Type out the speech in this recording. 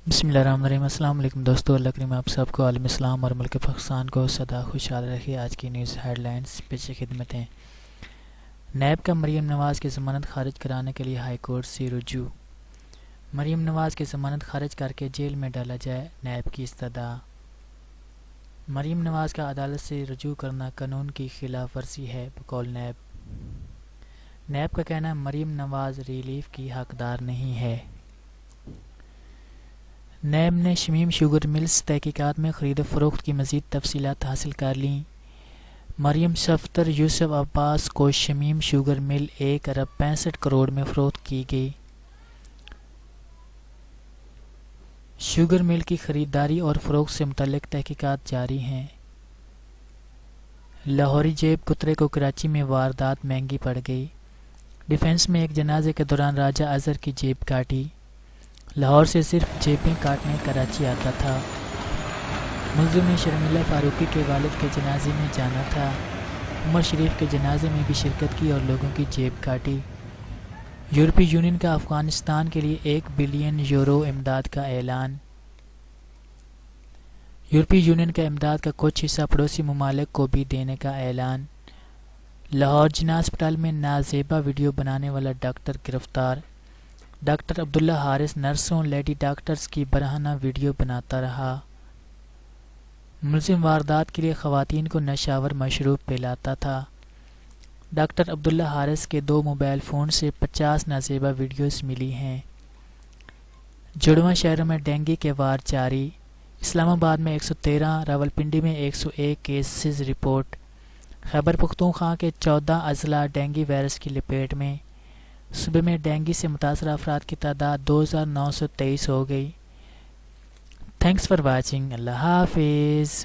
بسم اللہ الرحمن الرحیم۔ السلام علیکم دوستو، اللہ کریم آپ سب کو عالم اسلام اور ملک پاکستان کو سدا خوشحال رکھے۔ آج کی نیوز ہیڈ لائنز پیش خدمت ہیں۔ نیب کا مریم نواز کی ضمانت خارج کرانے کے لیے ہائی کورٹ سے رجوع۔ مریم نواز کی ضمانت خارج کر کے جیل میں ڈالا جائے، نیب کی استدعا۔ مریم نواز کا عدالت سے رجوع کرنا قانون کی خلاف ورزی ہے، بقول نیب۔ نیب کا کہنا ہے مریم نواز ریلیف کی حقدار نہیں ہے۔ نیب نے شمیم شوگر ملز تحقیقات میں خرید و فروخت کی مزید تفصیلات حاصل کر لیں۔ مریم صفدر یوسف عباس کو شمیم شوگر مل 1.65 ارب میں فروخت کی گئی۔ شوگر مل کی خریداری اور فروخت سے متعلق تحقیقات جاری ہیں۔ لاہوری جیب کترے کو کراچی میں واردات مہنگی پڑ گئی۔ ڈیفنس میں ایک جنازے کے دوران راجہ اظہر کی جیب کاٹی۔ لاہور سے صرف جیبیں کاٹنے کراچی آتا تھا۔ ملزم نے شرمیلہ فاروقی کے والد کے جنازے میں جانا تھا۔ عمر شریف کے جنازے میں بھی شرکت کی اور لوگوں کی جیب کاٹی۔ یورپی یونین کا افغانستان کے لیے 1 بلین یورو امداد کا اعلان۔ یورپی یونین کا امداد کا کچھ حصہ پڑوسی ممالک کو بھی دینے کا اعلان۔ لاہور جناح ہسپتال میں نازیبا ویڈیو بنانے والا ڈاکٹر گرفتار۔ ڈاکٹر عبداللہ حارث نرسوں لیڈی ڈاکٹرز کی برہنہ ویڈیو بناتا رہا۔ ملزم واردات کے لیے خواتین کو نشاور مشروب پلاتا تھا۔ ڈاکٹر عبداللہ حارث کے 2 موبائل فون سے 50 نازیبا ویڈیوز ملی ہیں۔ جڑواں شہروں میں ڈینگی کے وار جاری۔ اسلام آباد میں 113، راولپنڈی میں 101 کیسز رپورٹ۔ خیبر پختونخوا کے 14 اضلاع ڈینگی وائرس کی لپیٹ میں۔ صوبے میں ڈینگی سے متاثرہ افراد کی تعداد 2923 ہو گئی۔ Thanks for watching. اللہ حافظ۔